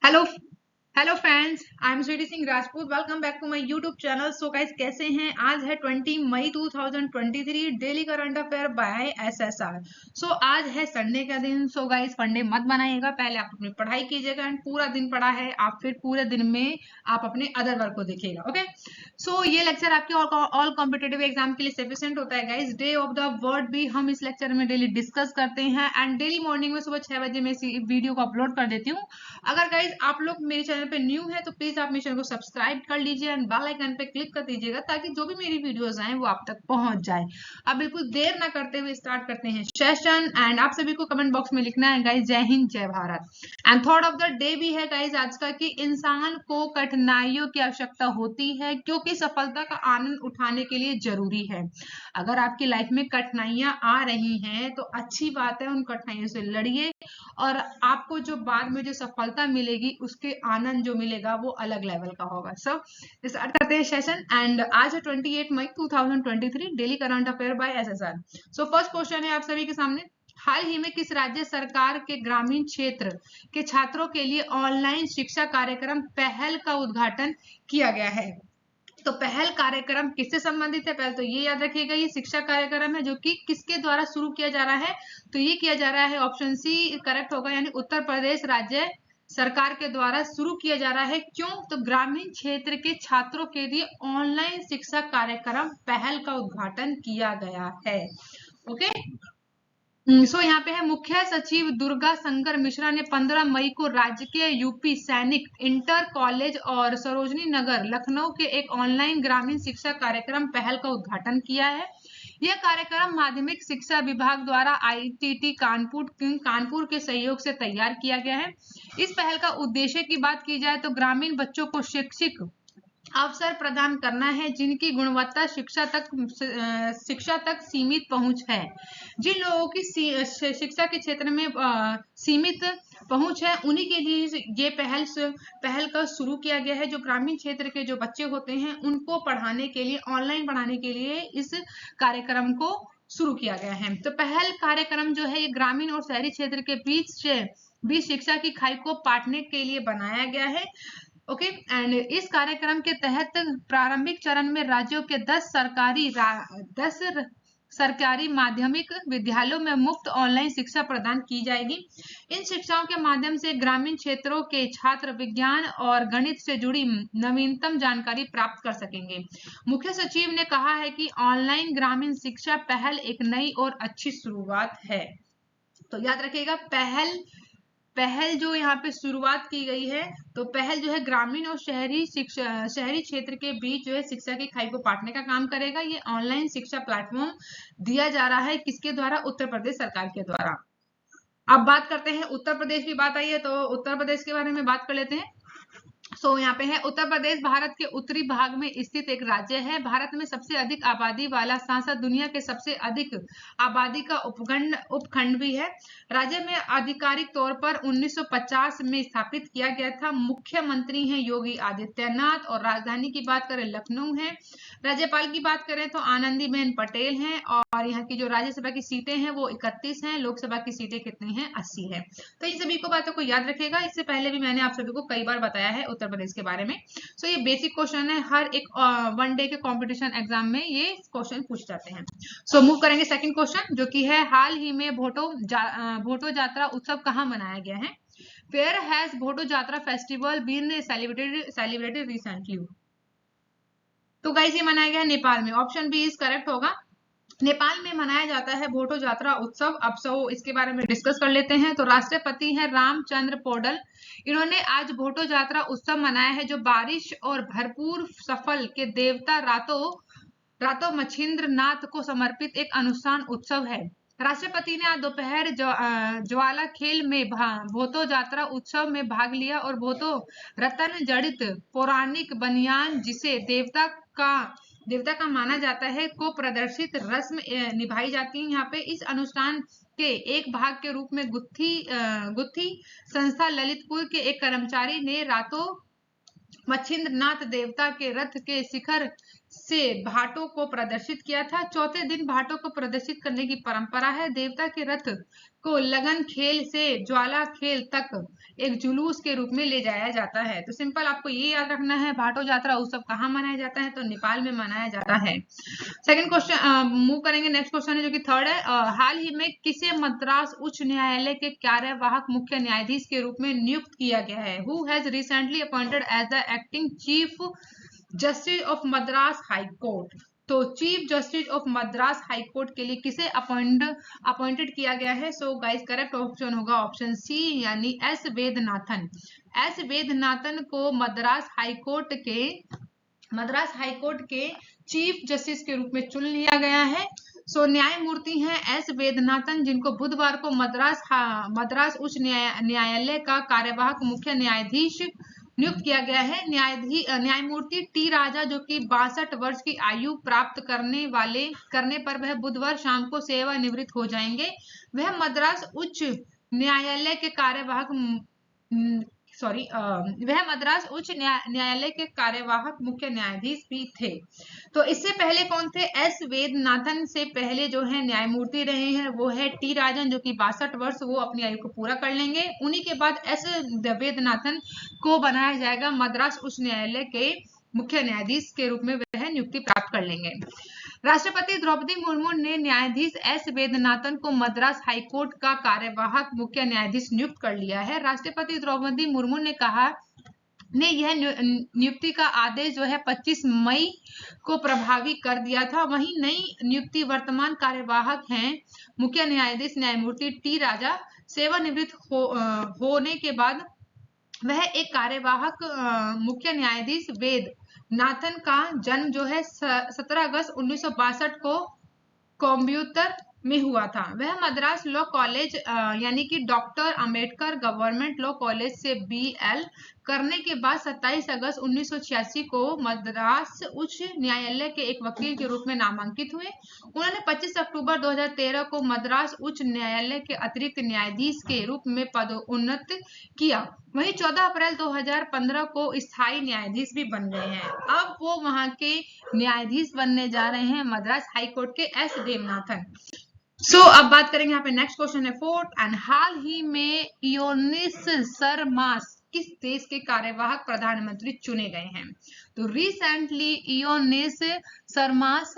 Hello hello friends, I am Sweety Singh Rajput. Welcome back to my YouTube channel. So guys, कैसे हैं? आज है 20 मई 2023, daily current affair by SSR. So आज है संडे का दिन। सो गाइस, संडे मत बनाइएगा, पहले आप अपनी पढ़ाई कीजिएगा। एंड पूरा दिन पढ़ा है आप, फिर पूरे दिन में आप अपने अदर वर्क को देखिएगा। ओके, सो ये लेक्चर आपके ऑल कॉम्पिटेटिव एग्जाम के लिए सफिशिएंट होता है guys. Day of the word भी हम इस लेक्चर में डेली डिस्कस करते हैं। एंड डेली मॉर्निंग में सुबह 6 बजे मैं इस वीडियो को अपलोड कर देती हूँ। अगर गाइज आप लोग मेरे चैनल पे न्यू है तो प्लीज आप मेरे चैनल को सब्सक्राइब कर लीजिए एंड बेल आइकन पे क्लिक कर दीजिएगा, ताकि जो भी मेरी वीडियोस आए वो आप तक पहुंच जाए। अब बिल्कुल देर ना करते हुए स्टार्ट करते हैं सेशन। एंड आप सभी को कमेंट बॉक्स में लिखना है गाइज, जय हिंद जय Bharat. And thought of the day भी है गाइज आज का, कि इंसान को कठिनाइयों की आवश्यकता होती है, क्योंकि सफलता का आनंद उठाने के लिए जरूरी है। अगर आपकी लाइफ में कठिनाइयां आ रही हैं तो अच्छी बात है, उन कठिनाइयों से लड़िए और आपको जो बाद में जो सफलता मिलेगी उसके आनंद जो मिलेगा वो अलग लेवल का होगा। सो स्टार्ट करते हैं सेशन। एंड आज है 28 मई 2023, daily current affair by SSR. So first question है आप सभी के सामने। हाल ही में किस राज्य सरकार के ग्रामीण क्षेत्र के छात्रों के लिए ऑनलाइन शिक्षा कार्यक्रम पहल का उद्घाटन किया गया है? तो पहल कार्यक्रम किससे संबंधित है? पहले तो ये याद रखिएगा, ये शिक्षा कार्यक्रम है जो कि किसके द्वारा शुरू किया जा रहा है। तो ये किया जा रहा है, ऑप्शन सी करेक्ट होगा, यानी उत्तर प्रदेश राज्य सरकार के द्वारा शुरू किया जा रहा है। क्यों? तो ग्रामीण क्षेत्र के छात्रों के लिए ऑनलाइन शिक्षा कार्यक्रम पहल का उद्घाटन किया गया है। ओके, सो यहाँ पे है, मुख्य सचिव दुर्गा शंकर मिश्रा ने 15 मई को राजकीय यूपी सैनिक इंटर कॉलेज और सरोजनी नगर लखनऊ के एक ऑनलाइन ग्रामीण शिक्षा कार्यक्रम पहल का उद्घाटन किया है। यह कार्यक्रम माध्यमिक शिक्षा विभाग द्वारा आईटीटी कानपुर के सहयोग से तैयार किया गया है। इस पहल का उद्देश्य की बात की जाए तो ग्रामीण बच्चों को शैक्षिक अवसर प्रदान करना है, जिनकी गुणवत्ता शिक्षा तक सीमित पहुंच है। जिन लोगों की शिक्षा के क्षेत्र में सीमित पहुंच है, उन्हीं के लिए ये पहल का शुरू किया गया है। जो ग्रामीण क्षेत्र के जो बच्चे होते हैं उनको पढ़ाने के लिए, ऑनलाइन पढ़ाने के लिए इस कार्यक्रम को शुरू किया गया है। तो पहल कार्यक्रम जो है ये ग्रामीण और शहरी क्षेत्र के बीच शिक्षा की खाई को पाटने के लिए बनाया गया है। ओके, एंड इस कार्यक्रम के तहत प्रारंभिक चरण में राज्यों के 10 सरकारी माध्यमिक विद्यालयों में मुफ्त ऑनलाइन शिक्षा प्रदान की जाएगी। इन शिक्षाओं के माध्यम से ग्रामीण क्षेत्रों के छात्र विज्ञान और गणित से जुड़ी नवीनतम जानकारी प्राप्त कर सकेंगे। मुख्य सचिव ने कहा है कि ऑनलाइन ग्रामीण शिक्षा पहल एक नई और अच्छी शुरुआत है। तो याद रखिएगा, पहल जो यहाँ पे शुरुआत की गई है, तो पहल जो है ग्रामीण और शहरी क्षेत्र के बीच जो है शिक्षा की खाई को पाटने का काम करेगा। ये ऑनलाइन शिक्षा प्लेटफॉर्म दिया जा रहा है किसके द्वारा? उत्तर प्रदेश सरकार के द्वारा। अब बात करते हैं, उत्तर प्रदेश की बात आई है तो उत्तर प्रदेश के बारे में बात कर लेते हैं। सो यहाँ पे है, उत्तर प्रदेश भारत के उत्तरी भाग में स्थित एक राज्य है। भारत में सबसे अधिक आबादी वाला सांसद, दुनिया के सबसे अधिक आबादी का उपखंड भी है। राज्य में आधिकारिक तौर पर 1950 में स्थापित किया गया था। मुख्यमंत्री हैं योगी आदित्यनाथ और राजधानी की बात करें लखनऊ है। राज्यपाल की बात करें तो आनंदीबेन पटेल हैं और यहाँ की जो राज्यसभा की सीटें हैं वो 31 हैं। लोकसभा की सीटें कितनी हैं? 80 है। तो इन सभी को बातों को याद रखेगा। इससे पहले भी मैंने आप सभी को कई बार बताया है उत्तर प्रदेश के बारे में। सो ये बेसिक क्वेश्चन है, हर एक वन डे के कंपटीशन एग्जाम में ये क्वेश्चन पूछ जाते हैं। सो मूव करेंगे सेकंड क्वेश्चन, जो कि है, हाल ही में भोटो जात्रा उत्सव कहाँ मनाया गया है? Where has Bhoto Jatra festival been celebrated recently? तो गाइस ये मनाया गया है नेपाल में। ऑप्शन बी इज करेक्ट होगा, नेपाल में मनाया जाता है भोटो जात्रा उत्सव। अब सो इसके बारे में डिस्कस कर लेते हैं। तो राष्ट्रपति हैं रामचंद्र पौडल, इन्होंने आज भोटो जात्रा उत्सव मनाया है, जो बारिश और भरपूर सफल के देवता रातो मछिंद्र नाथ को समर्पित एक अनुष्ठान उत्सव है। राष्ट्रपति ने आज दोपहर ज्वाला खेल में भोटो जात्रा उत्सव में भाग लिया और भोटो रतन जड़ित पौराणिक बनियान, जिसे देवता का माना जाता है, को प्रदर्शित रस्म निभाई जाती है। यहाँ पे इस अनुष्ठान के एक भाग के रूप में गुत्थी संस्था ललितपुर के एक कर्मचारी ने रातों मच्छिंद्रनाथ देवता के रथ के शिखर से भाटों को प्रदर्शित किया था। चौथे दिन भाटों को प्रदर्शित करने की परंपरा है। देवता के रथ को लगन खेल से ज्वाला खेल तक एक जुलूस के रूप में ले जाया जाता है। तो सिंपल आपको ये याद रखना है, भाटो यात्रा उत्सव कहाँ मनाया जाता है, तो नेपाल में मनाया जाता है। सेकंड क्वेश्चन मूव करेंगे, नेक्स्ट क्वेश्चन है जो कि थर्ड है। हाल ही में किसे मद्रास उच्च न्यायालय के कार्यवाहक मुख्य न्यायाधीश के रूप में नियुक्त किया गया है? Who has recently appointed as the acting chief justice of Madras high court? तो chief justice of Madras high court के लिए किसे अपॉइंटेड किया गया है? सो गाइस करेक्ट ऑप्शन होगा ऑप्शन सी, यानी एस वेदनाथन। एस वेदनाथन को मद्रास हाई कोर्ट के चीफ जस्टिस के रूप में चुन लिया गया है। सो न्यायमूर्ति हैं एस वेदनाथन, जिनको बुधवार को मद्रास उच्च न्यायालय का कार्यवाहक मुख्य न्यायाधीश नियुक्त किया गया है। न्यायमूर्ति टी राजा, जो कि 62 वर्ष की आयु प्राप्त करने पर वह बुधवार शाम को सेवानिवृत्त हो जाएंगे। वह मद्रास उच्च न्यायालय के वह मद्रास उच्च न्यायालय के कार्यवाहक मुख्य न्यायाधीश भी थे। तो इससे पहले कौन थे? एस वेदनाथन से पहले जो है न्यायमूर्ति रहे हैं वो है टी राजन, जो कि 62 वर्ष वो अपनी आयु को पूरा कर लेंगे। उन्हीं के बाद एस वेदनाथन को बनाया जाएगा मद्रास उच्च न्यायालय के मुख्य न्यायाधीश के रूप में, वह नियुक्ति प्राप्त कर लेंगे। राष्ट्रपति द्रौपदी मुर्मू ने न्यायाधीश एस वेदनाथन को मद्रास हाईकोर्ट का कार्यवाहक मुख्य न्यायाधीश नियुक्त कर लिया है। राष्ट्रपति द्रौपदी मुर्मू ने यह नियुक्ति का आदेश जो है 25 मई को प्रभावी कर दिया था। वहीं नई नियुक्ति वर्तमान कार्यवाहक हैं मुख्य न्यायाधीश न्यायमूर्ति टी राजा। सेवानिवृत्त होने के बाद वह एक कार्यवाहक मुख्य न्यायाधीश वेद नाथन का जन्म जो है 17 अगस्त 1962 को कोयम्बटूर में हुआ था। वह मद्रास लॉ कॉलेज यानी कि doctor Ambedkar government law college से BL करने के बाद 27 अगस्त 1986 को मद्रास उच्च न्यायालय के एक वकील के रूप में नामांकित हुए। उन्होंने 25 अक्टूबर 2013 को मद्रास उच्च न्यायालय के अतिरिक्त न्यायाधीश के रूप में पदोन्नत किया। वहीं 14 अप्रैल 2015 को स्थायी न्यायाधीश भी बन गए हैं। अब वो वहां के न्यायाधीश बनने जा रहे हैं मद्रास हाई कोर्ट के एस वेदनाथन। अब बात करेंगे यहाँ पे, नेक्स्ट क्वेश्चन है फोर्थ। एंड हाल ही में इयोनिस सरमास किस देश के कार्यवाहक प्रधानमंत्री चुने गए हैं? तो recently इयोनिस सरमास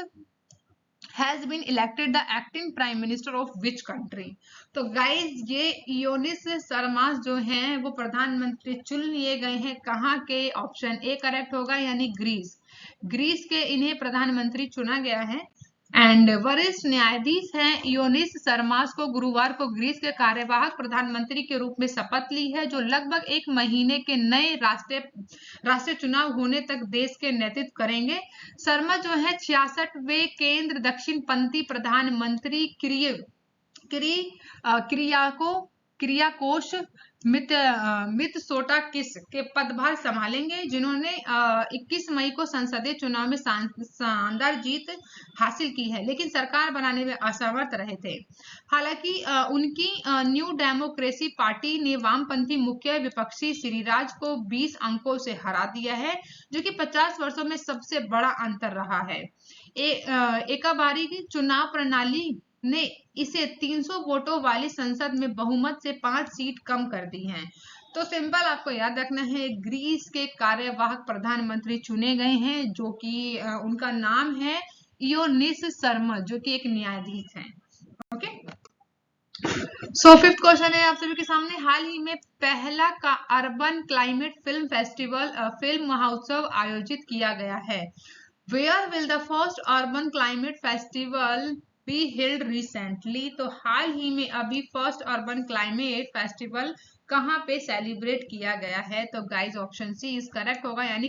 has been elected the acting prime minister of which country? तो गाइज ये इयोनिस सरमास जो हैं वो प्रधानमंत्री चुन लिए गए हैं कहाँ के? ऑप्शन ए करेक्ट होगा, यानी ग्रीस के इन्हें प्रधानमंत्री चुना गया है। एंड वरिष्ठ न्यायाधीश हैं इयोनिस सरमास को गुरुवार को ग्रीस के कार्यवाहक प्रधानमंत्री के रूप में शपथ ली है, जो लगभग एक महीने के नए राष्ट्रीय चुनाव होने तक देश के नेतृत्व करेंगे। शर्मा जो है 66वें केंद्र दक्षिणपंथी प्रधानमंत्री क्रियाकोश मित्सोटाकिस के पदभार संभालेंगे, जिन्होंने 21 मई को संसदीय चुनाव में शानदार जीत हासिल की है, लेकिन सरकार बनाने में असमर्थ रहे थे। हालांकि उनकी न्यू डेमोक्रेसी पार्टी ने वामपंथी मुख्य विपक्षी सिरिराज को 20 अंकों से हरा दिया है, जो कि 50 वर्षों में सबसे बड़ा अंतर रहा है। एकाबारी की चुनाव प्रणाली ने इसे 300 वोटों वाली संसद में बहुमत से 5 सीट कम कर दी हैं। तो सिंपल आपको याद रखना है, ग्रीस के कार्यवाहक प्रधानमंत्री चुने गए हैं, जो कि उनका नाम है इयोनिस शर्मा, जो कि एक न्यायाधीश हैं। ओके, फिफ्थ क्वेश्चन है आप सभी के सामने। हाल ही में पहला का urban climate film festival film महोत्सव आयोजित किया गया है। Where will the first urban climate festival be held recently? तो हाल ही में अभी फर्स्ट अर्बन क्लाइमेट फेस्टिवल कहाँ पे सेलिब्रेट किया गया है? तो guys option C is correct होगा, यानी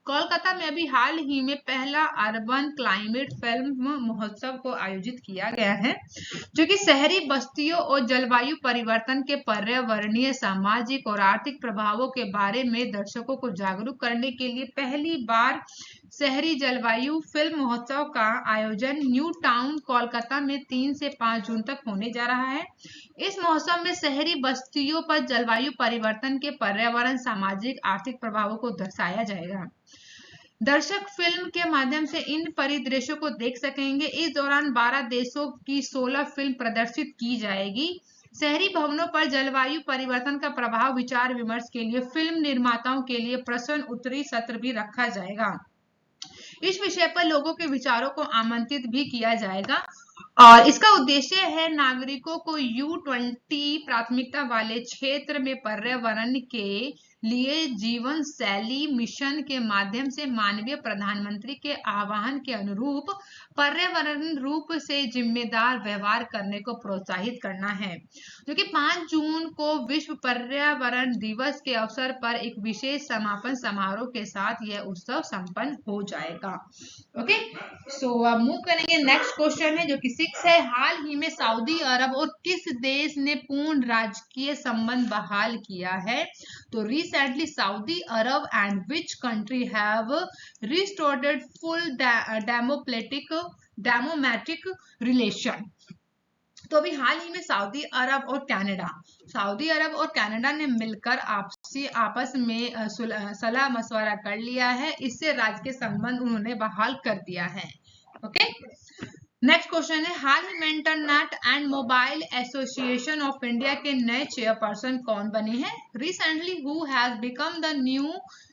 कोलकाता में अभी हाल ही में पहला अर्बन क्लाइमेट फिल्म महोत्सव को आयोजित किया गया है, जो कि शहरी बस्तियों और जलवायु परिवर्तन के पर्यावरणीय, सामाजिक और आर्थिक प्रभावों के बारे में दर्शकों को जागरूक करने के लिए पहली बार शहरी जलवायु फिल्म महोत्सव का आयोजन न्यू टाउन कोलकाता में 3 से 5 जून तक होने जा रहा है। इस महोत्सव में शहरी बस्तियों पर जलवायु परिवर्तन के पर्यावरण, सामाजिक, आर्थिक प्रभावों को दर्शाया जाएगा। दर्शक फिल्म के माध्यम से इन परिदृश्यों को देख सकेंगे। इस दौरान 12 देशों की 16 फिल्म प्रदर्शित की जाएगी। शहरी भवनों पर जलवायु परिवर्तन का प्रभाव विचार विमर्श के लिए फिल्म निर्माताओं के लिए प्रश्न उत्तरी सत्र भी रखा जाएगा। इस विषय पर लोगों के विचारों को आमंत्रित भी किया जाएगा और इसका उद्देश्य है नागरिकों को U20 प्राथमिकता वाले क्षेत्र में पर्यावरण के लिए जीवन शैली मिशन के माध्यम से माननीय प्रधानमंत्री के आह्वान के अनुरूप पर्यावरण रूप से जिम्मेदार व्यवहार करने को प्रोत्साहित करना है, जो कि 5 जून को विश्व पर्यावरण दिवस के अवसर पर एक विशेष समापन समारोह के साथ यह उत्सव संपन्न हो जाएगा। ओके, सो अब मूव करेंगे। नेक्स्ट क्वेश्चन है जो कि 6 है। हाल ही में सऊदी अरब और किस देश ने पूर्ण राजकीय संबंध बहाल किया है? तो recently Saudi Arab and which country have restored full democratic relation? तो अभी हाल ही में सऊदी अरब और कनाडा ने मिलकर आपस में सलाह मशवरा कर लिया है। इससे राज्य के संबंध उन्होंने बहाल कर दिया है। ओके, नेक्स्ट क्वेश्चन है। हाल ही में internet and mobile association of India के नए चेयरपर्सन कौन बने हैं? Recently who has become the new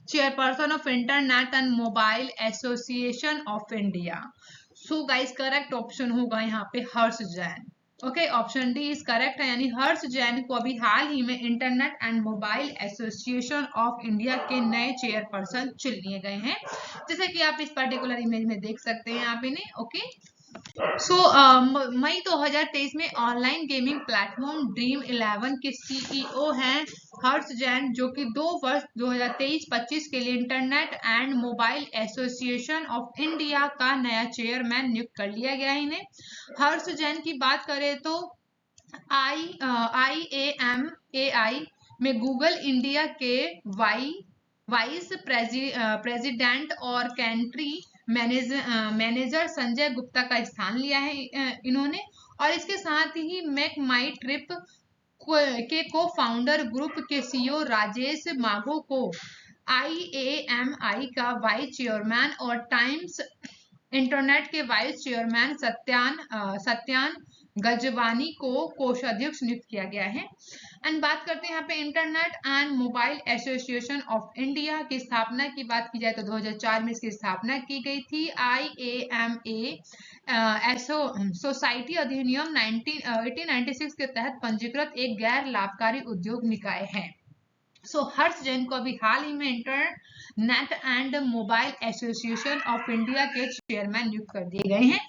chairperson of internet and mobile association of India? So guys, correct option होगा यहाँ पे Harsh Jain. Okay, option D is correct है, यानी हर्ष जैन को अभी हाल ही में internet and mobile association of India के नए चेयरपर्सन चुन लिए गए हैं, जैसे कि आप इस पर्टिकुलर इमेज में देख सकते हैं आप इन्हें। ओके, सो मई 2023 में ऑनलाइन गेमिंग प्लेटफॉर्म ड्रीम 11 के सीईओ हैं हर्ष जैन, जो कि 2 वर्ष 2023-25 के लिए internet and mobile association of India का नया चेयरमैन नियुक्त कर लिया गया है इन्हें। हर्ष जैन की बात करें तो IAMAI में गूगल इंडिया के वाइस प्रेसिडेंट और कंट्री मैनेजर संजय गुप्ता का स्थान लिया है इन्होंने, और इसके साथ ही मेक माई ट्रिप के को फाउंडर ग्रुप के सीईओ राजेश माघो को IAMI का वाइस चेयरमैन और टाइम्स इंटरनेट के वाइस चेयरमैन सत्यान गजवानी को कोषाध्यक्ष नियुक्त किया गया है। एंड बात करते हैं यहाँ पे internet and mobile association of India की स्थापना की बात की जाए तो 2004 में इसकी स्थापना की गई थी। IAMA सोसाइटी अधिनियम 1896 के तहत पंजीकृत एक गैर लाभकारी उद्योग निकाय है। सो हर्ष जैन को अभी हाल ही में internet and mobile association of India के चेयरमैन नियुक्त कर दिए गए हैं।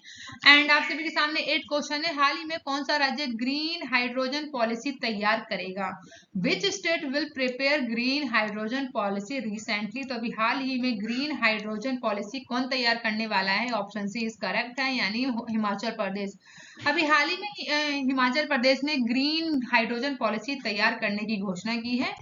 एंड आप सभी के सामने 8 क्वेश्चन है। हाल ही में कौन सा राज्य ग्रीन हाइड्रोजन पॉलिसी तैयार करेगा? Which state will prepare green hydrogen policy recently? तो अभी हाल ही में ग्रीन हाइड्रोजन पॉलिसी कौन तैयार करने वाला है? ऑप्शन सी इज करेक्ट है, यानी हिमाचल प्रदेश। अभी हाल ही में हिमाचल प्रदेश ने ग्रीन हाइड्रोजन पॉलिसी तैयार करने की घोषणा की है।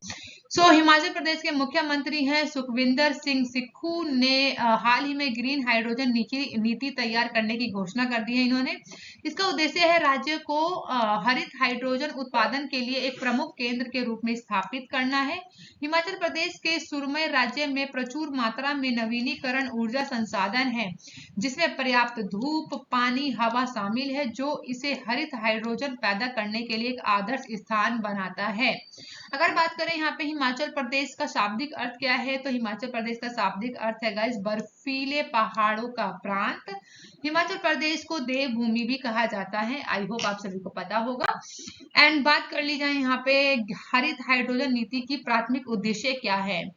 हिमाचल प्रदेश के मुख्यमंत्री हैं सुखविंदर सिंह सुक्खू ने हाल ही में ग्रीन हाइड्रोजन नीति तैयार करने की घोषणा कर दी है इन्होंने। इसका उद्देश्य है राज्य को हरित हाइड्रोजन उत्पादन के लिए एक प्रमुख केंद्र के रूप में स्थापित करना है। हिमाचल प्रदेश के सुरमय राज्य में प्रचुर मात्रा में नवीनीकरण ऊर्जा संसाधन है, जिसमें पर्याप्त धूप, पानी, हवा शामिल है, जो इसे हरित हाइड्रोजन पैदा करने के लिए एक आदर्श स्थान बनाता है। अगर बात करें यहाँ पे हिमाचल प्रदेश का शाब्दिक अर्थ क्या है, तो हिमाचल प्रदेश का शाब्दिक अर्थ है गाइस बर्फीले पहाड़ों का प्रांत। हिमाचल प्रदेश को देवभूमि भी कहा जाता है, आई होप आप सभी को पता होगा। एंड बात कर ली जाए यहाँ पे हरित हाइड्रोजन नीति की प्राथमिक उद्देश्य क्या है,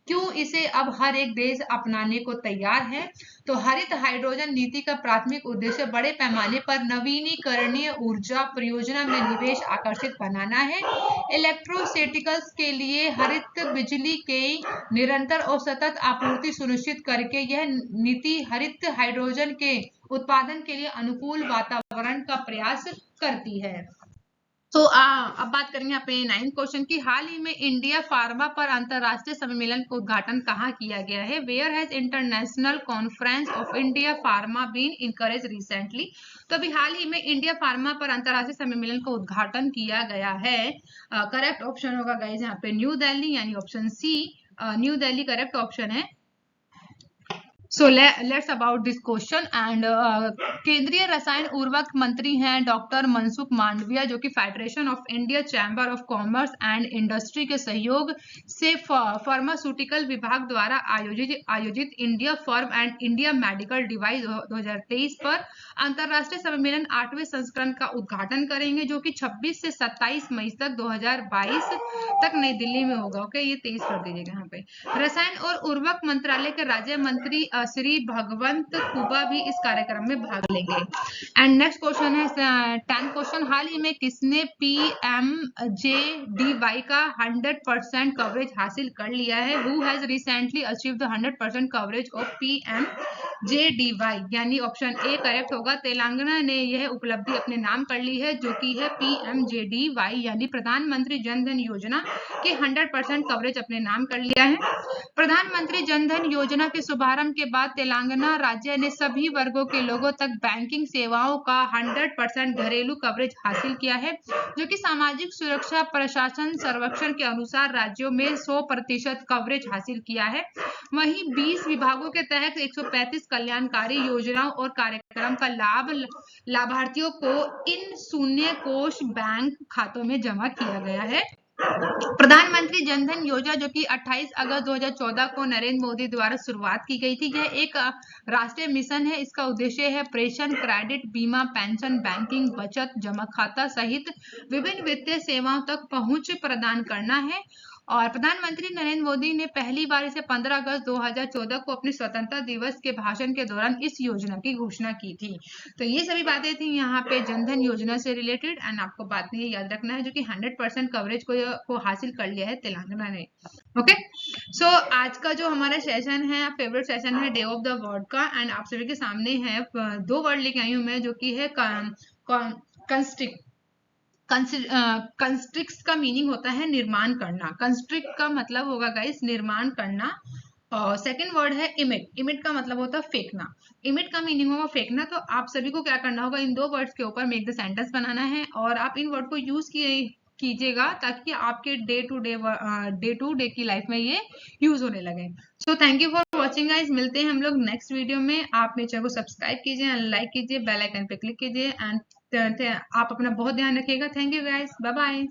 क्यों इसे अब हर एक देश अपनाने को तैयार है? तो हरित हाइड्रोजन नीति का प्राथमिक उद्देश्य बड़े पैमाने पर नवीनीकरणीय ऊर्जा परियोजना में निवेश आकर्षित बनाना है। इलेक्ट्रोस्टैटिक्स के लिए हरित बिजली के निरंतर और सतत आपूर्ति सुनिश्चित करके यह नीति हरित हाइड्रोजन के उत्पादन के लिए अनुकूल वातावरण का प्रयास करती है। अब बात करेंगे यहाँ पे 9 क्वेश्चन की। हाल ही में इंडिया फार्मा पर अंतरराष्ट्रीय सम्मेलन का उद्घाटन कहाँ किया गया है? Where has international conference of India pharma been encourage recently? तो अभी हाल ही में इंडिया फार्मा पर अंतरराष्ट्रीय सम्मेलन का उद्घाटन किया गया है। करेक्ट ऑप्शन होगा गाइज यहाँ पे न्यू दिल्ली, यानी option C New Delhi correct option है। So let's about this question and केंद्रीय रसायन उर्वरक मंत्री हैं डॉक्टर मनसुख मांडविया, जो कि federation of India chamber of commerce and industry के सहयोग से फार्मास्यूटिकल विभाग द्वारा आयोजित India form and India medical device 2023 पर अंतर्राष्ट्रीय सम्मेलन 8वें संस्करण का उद्घाटन करेंगे, जो कि 26 से 27 मई तक 2022 तक नई दिल्ली में होगा। ओके, ये 23 कर दीजिएगा यहाँ पे। रसायन और उर्वरक मंत्रालय के राज्य मंत्री श्री भगवंत कुबा भी इस कार्यक्रम में भाग लेंगे। एंड नेक्स्ट क्वेश्चन है 10th क्वेश्चन, हाल ही में किसने PMJDY का 100% कवरेज हासिल कर लिया है? Who has recently achieved the 100% coverage of PMJDY? यानी ऑप्शन ए करेक्ट होगा। तेलंगाना ने यह उपलब्धि अपने नाम कर ली है, जो कि है PMJDY यानी प्रधानमंत्री जन धन योजना के 100% कवरेज अपने नाम कर लिया है। प्रधानमंत्री जन धन योजना के शुभारंभ के बाद तेलंगाना राज्य ने सभी वर्गों के लोगों तक बैंकिंग सेवाओं का 100% घरेलू कवरेज हासिल किया है, जो कि सामाजिक सुरक्षा प्रशासन सर्वेक्षण के अनुसार राज्यों में 100% कवरेज हासिल किया है। वहीं 20 विभागों के तहत 135 कल्याणकारी योजनाओं और कार्यक्रम का लाभ लाभार्थियों को इन शून्य कोष बैंक खातों में जमा किया गया है। प्रधानमंत्री जनधन योजना, जो कि 28 अगस्त 2014 को नरेंद्र मोदी द्वारा शुरुआत की गई थी, यह एक राष्ट्रीय मिशन है। इसका उद्देश्य है प्रेषण, क्रेडिट, बीमा, पेंशन, बैंकिंग, बचत, जमा खाता सहित विभिन्न वित्तीय सेवाओं तक पहुंच प्रदान करना है। और प्रधानमंत्री नरेंद्र मोदी ने पहली बार इसे 15 अगस्त 2014 को अपने स्वतंत्रता दिवस के भाषण के दौरान इस योजना की घोषणा की थी। तो ये सभी बातें थी यहाँ पे जनधन योजना से रिलेटेड। एंड आपको बात में याद रखना है, जो कि 100% कवरेज को हासिल कर लिया है तेलंगाना ने। ओके, सो आज का जो हमारा सेशन है, फेवरेट सेशन है डे ऑफ द वर्ड का। एंड आप सभी के सामने है 2 वर्ड लेके आई हूँ मैं, जो कि है कंस्ट्रिक्ट। कंस्ट्रिक्ट का मीनिंग होता है निर्माण करना। कंस्ट्रिक्ट का मतलब होगा गाइस निर्माण करना। और सेकंड वर्ड है इमिट। इमिट का मतलब होता है फेंकना। इमिट का मीनिंग होगा फेंकना। तो आप सभी को क्या करना होगा, इन 2 वर्ड्स के ऊपर मेक द सेंटेंस बनाना है और आप इन वर्ड को यूज कीजिएगा ताकि आपके डे टू डे की लाइफ में ये यूज होने लगे। So thank you for watching guys. मिलते हैं हम लोग नेक्स्ट वीडियो में। आप मेरे चैनल को सब्सक्राइब कीजिए, लाइक कीजिए, बेल आइकन पे क्लिक कीजिए। एंड आप अपना बहुत ध्यान रखिएगा। Thank you guys, bye bye.